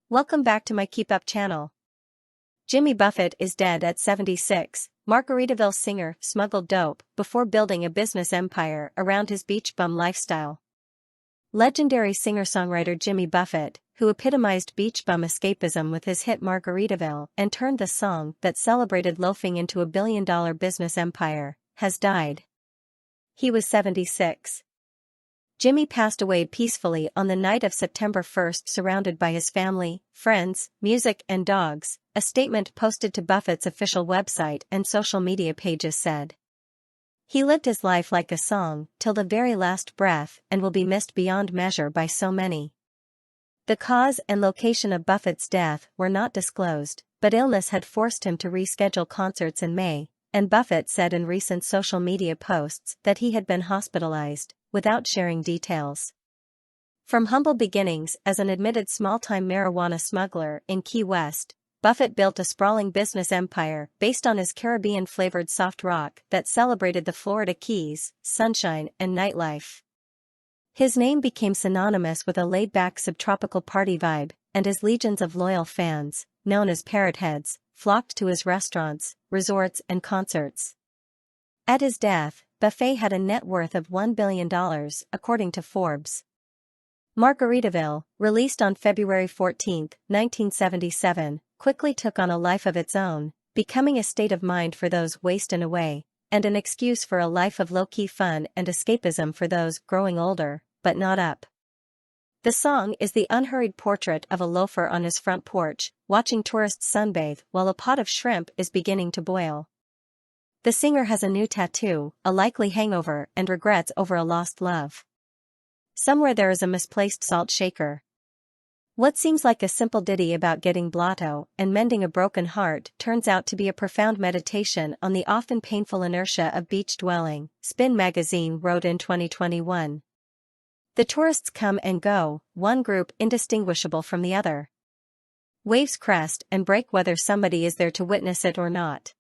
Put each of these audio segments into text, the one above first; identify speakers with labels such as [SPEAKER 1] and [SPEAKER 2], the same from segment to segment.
[SPEAKER 1] Welcome back to my Keep Up channel. Jimmy Buffett is dead at 76. Margaritaville singer smuggled dope before building a business empire around his beach bum lifestyle. Legendary singer-songwriter Jimmy Buffett, who epitomized beach bum escapism with his hit Margaritaville and turned the song that celebrated loafing into a billion-dollar business empire, has died. He was 76. Jimmy passed away peacefully on the night of September 1, surrounded by his family, friends, music and dogs, a statement posted to Buffett's official website and social media pages said. He lived his life like a song, till the very last breath, and will be missed beyond measure by so many. The cause and location of Buffett's death were not disclosed, but illness had forced him to reschedule concerts in May, and Buffett said in recent social media posts that he had been hospitalized, without sharing details. From humble beginnings as an admitted small-time marijuana smuggler in Key West, Buffett built a sprawling business empire based on his Caribbean-flavored soft rock that celebrated the Florida Keys, sunshine and nightlife. His name became synonymous with a laid-back subtropical party vibe, and his legions of loyal fans, known as parrotheads, flocked to his restaurants, resorts and concerts. At his death, Buffett had a net worth of $1 billion, according to Forbes. Margaritaville, released on February 14, 1977, quickly took on a life of its own, becoming a state of mind for those wasting away, and an excuse for a life of low-key fun and escapism for those growing older, but not up. The song is the unhurried portrait of a loafer on his front porch, watching tourists sunbathe while a pot of shrimp is beginning to boil. The singer has a new tattoo, a likely hangover, and regrets over a lost love. Somewhere there is a misplaced salt shaker. What seems like a simple ditty about getting blotto and mending a broken heart turns out to be a profound meditation on the often painful inertia of beach dwelling, Spin magazine wrote in 2021. The tourists come and go, one group indistinguishable from the other. Waves crest and break whether somebody is there to witness it or not.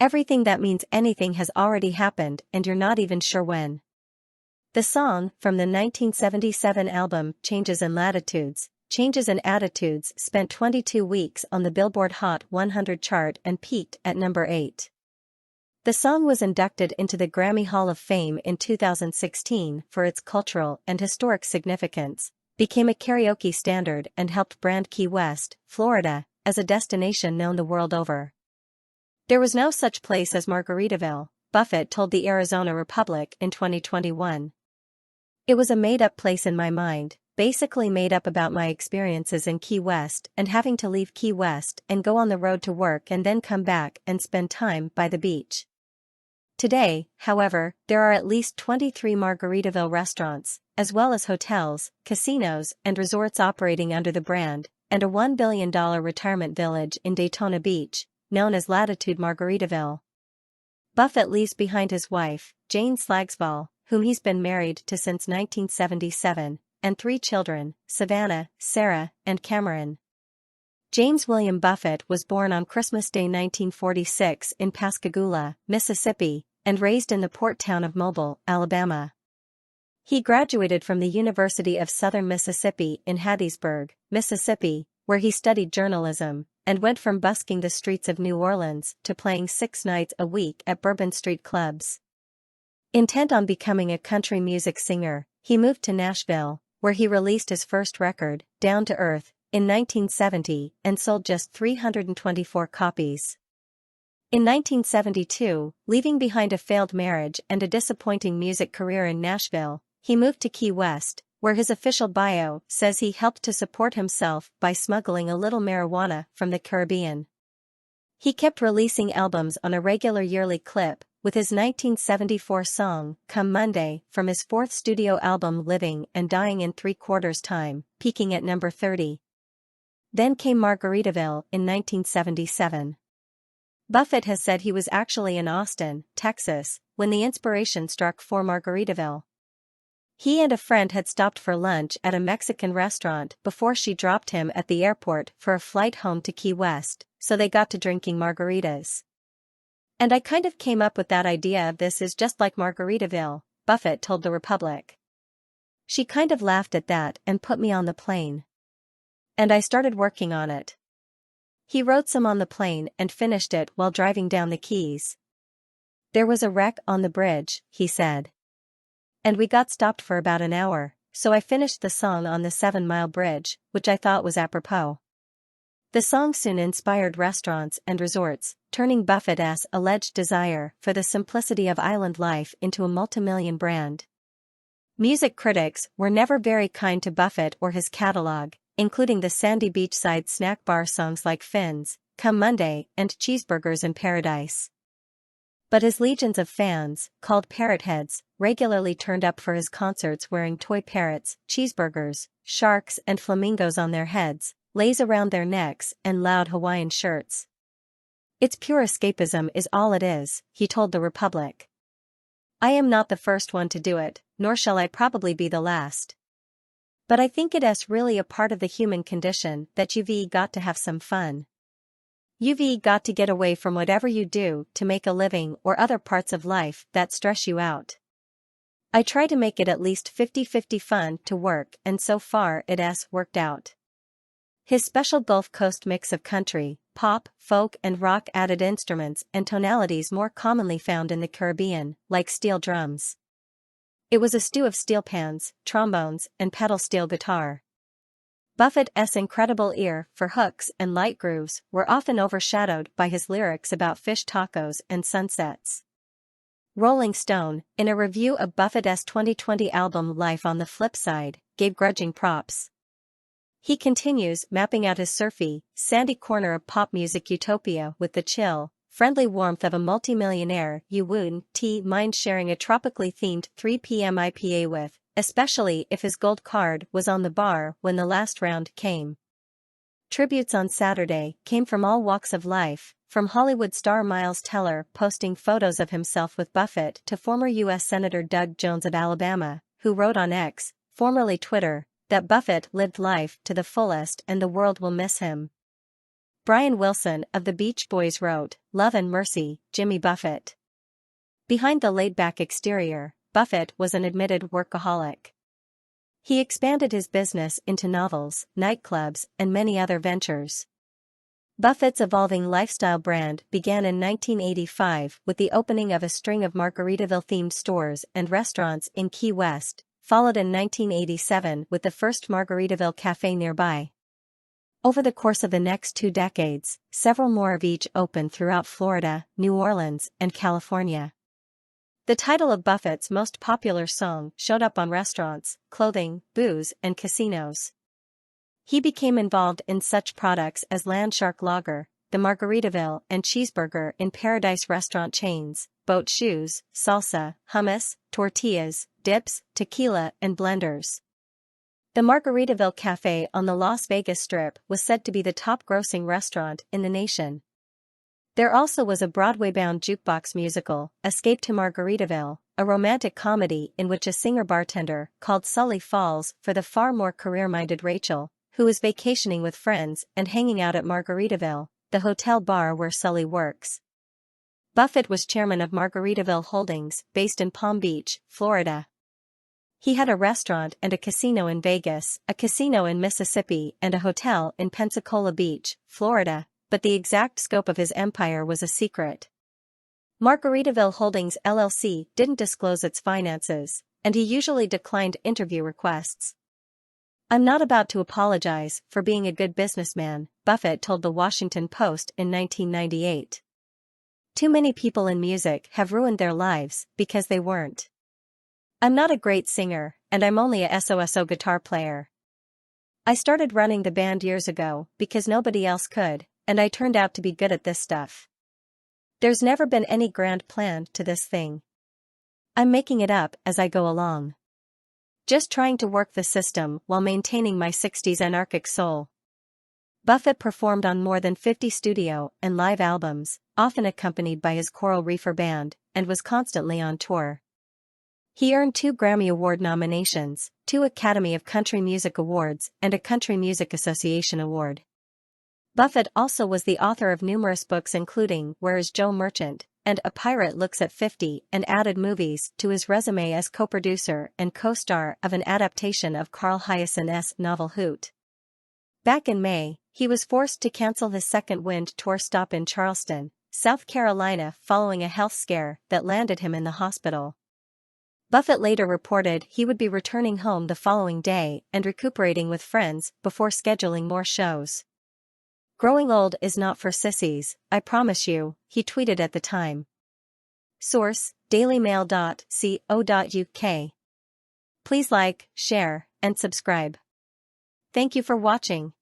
[SPEAKER 1] Everything that means anything has already happened and you're not even sure when. The song, from the 1977 album Changes in Latitudes, Changes in Attitudes, spent 22 weeks on the Billboard Hot 100 chart and peaked at number 8. The song was inducted into the Grammy Hall of Fame in 2016 for its cultural and historic significance, became a karaoke standard and helped brand Key West, Florida, as a destination known the world over. There was no such place as Margaritaville, Buffett told the Arizona Republic in 2021. It was a made-up place in my mind, basically made up about my experiences in Key West and having to leave Key West and go on the road to work and then come back and spend time by the beach. Today, however, there are at least 23 Margaritaville restaurants, as well as hotels, casinos, and resorts operating under the brand, and a $1 billion retirement village in Daytona Beach, known as Latitude Margaritaville. Buffett leaves behind his wife, Jane Slagsvold, whom he's been married to since 1977, and 3 children, Savannah, Sarah, and Cameron. James William Buffett was born on Christmas Day 1946 in Pascagoula, Mississippi, and raised in the port town of Mobile, Alabama. He graduated from the University of Southern Mississippi in Hattiesburg, Mississippi, where he studied journalism, and went from busking the streets of New Orleans to playing 6 nights a week at Bourbon Street clubs. Intent on becoming a country music singer, he moved to Nashville, where he released his first record, Down to Earth, in 1970 and sold just 324 copies. In 1972, leaving behind a failed marriage and a disappointing music career in Nashville, he moved to Key West, where his official bio says he helped to support himself by smuggling a little marijuana from the Caribbean. He kept releasing albums on a regular yearly clip, with his 1974 song, Come Monday, from his 4th studio album Living and Dying in 3/4 Time, peaking at number 30. Then came Margaritaville in 1977. Buffett has said he was actually in Austin, Texas, when the inspiration struck for Margaritaville. He and a friend had stopped for lunch at a Mexican restaurant before she dropped him at the airport for a flight home to Key West, so they got to drinking margaritas. And I kind of came up with that idea of this is just like Margaritaville, Buffett told the Republic. She kind of laughed at that and put me on the plane. And I started working on it. He wrote some on the plane and finished it while driving down the Keys. There was a wreck on the bridge, he said. And we got stopped for about an hour, so I finished the song on the 7-Mile Bridge, which I thought was apropos. The song soon inspired restaurants and resorts, turning Buffett's alleged desire for the simplicity of island life into a multimillion brand. Music critics were never very kind to Buffett or his catalog, including the sandy beachside snack bar songs like Fins, Come Monday, and Cheeseburgers in Paradise. But his legions of fans, called parrotheads, regularly turned up for his concerts wearing toy parrots, cheeseburgers, sharks and flamingos on their heads, lays around their necks, and loud Hawaiian shirts. It's pure escapism is all it is, he told the Republic. I am not the first one to do it, nor shall I probably be the last. But I think it's really a part of the human condition that you've got to have some fun. You've got to get away from whatever you do to make a living or other parts of life that stress you out. I try to make it at least 50-50 fun to work, and so far it's worked out. His special Gulf Coast mix of country, pop, folk and rock added instruments and tonalities more commonly found in the Caribbean, like steel drums. It was a stew of steel pans, trombones, and pedal steel guitar. Buffett's incredible ear for hooks and light grooves were often overshadowed by his lyrics about fish tacos and sunsets. Rolling Stone, in a review of Buffett's 2020 album Life on the Flip Side, gave grudging props. He continues mapping out his surfy, sandy corner of pop music utopia with the chill, friendly warmth of a multimillionaire you wouldn't mind sharing a tropically themed 3 p.m. IPA with, especially if his gold card was on the bar when the last round came. Tributes on Saturday came from all walks of life, from Hollywood star Miles Teller posting photos of himself with Buffett to former U.S. Senator Doug Jones of Alabama, who wrote on X, formerly Twitter, that Buffett lived life to the fullest and the world will miss him. Brian Wilson of the Beach Boys wrote, "Love and Mercy, Jimmy Buffett." Behind the laid-back exterior, Buffett was an admitted workaholic. He expanded his business into novels, nightclubs, and many other ventures. Buffett's evolving lifestyle brand began in 1985 with the opening of a string of Margaritaville-themed stores and restaurants in Key West, followed in 1987 with the first Margaritaville cafe nearby. Over the course of the next 2 decades, several more of each opened throughout Florida, New Orleans, and California. The title of Buffett's most popular song showed up on restaurants, clothing, booze, and casinos. He became involved in such products as Landshark Lager, the Margaritaville and Cheeseburger in Paradise restaurant chains, boat shoes, salsa, hummus, tortillas, dips, tequila, and blenders. The Margaritaville Cafe on the Las Vegas Strip was said to be the top-grossing restaurant in the nation. There also was a Broadway-bound jukebox musical, Escape to Margaritaville, a romantic comedy in which a singer-bartender called Sully falls for the far more career-minded Rachel, who is vacationing with friends and hanging out at Margaritaville, the hotel bar where Sully works. Buffett was chairman of Margaritaville Holdings, based in Palm Beach, Florida. He had a restaurant and a casino in Vegas, a casino in Mississippi, and a hotel in Pensacola Beach, Florida, but the exact scope of his empire was a secret. Margaritaville Holdings LLC didn't disclose its finances, and he usually declined interview requests. "I'm not about to apologize for being a good businessman," Buffett told the Washington Post in 1998. "Too many people in music have ruined their lives because they weren't. I'm not a great singer, and I'm only a SOSO guitar player. I started running the band years ago because nobody else could, and I turned out to be good at this stuff. There's never been any grand plan to this thing. I'm making it up as I go along. Just trying to work the system while maintaining my 60s anarchic soul." Buffett performed on more than 50 studio and live albums, often accompanied by his Coral Reefer Band, and was constantly on tour. He earned 2 Grammy Award nominations, 2 Academy of Country Music Awards, and a Country Music Association Award. Buffett also was the author of numerous books including Where is Joe Merchant? And A Pirate Looks at 50, and added movies to his resume as co-producer and co-star of an adaptation of Carl Hyacint's novel Hoot. Back in May, he was forced to cancel his second Wind tour stop in Charleston, South Carolina following a health scare that landed him in the hospital. Buffett later reported he would be returning home the following day and recuperating with friends before scheduling more shows. "Growing old is not for sissies, I promise you," he tweeted at the time. Source: dailymail.co.uk. Please like, share, and subscribe. Thank you for watching.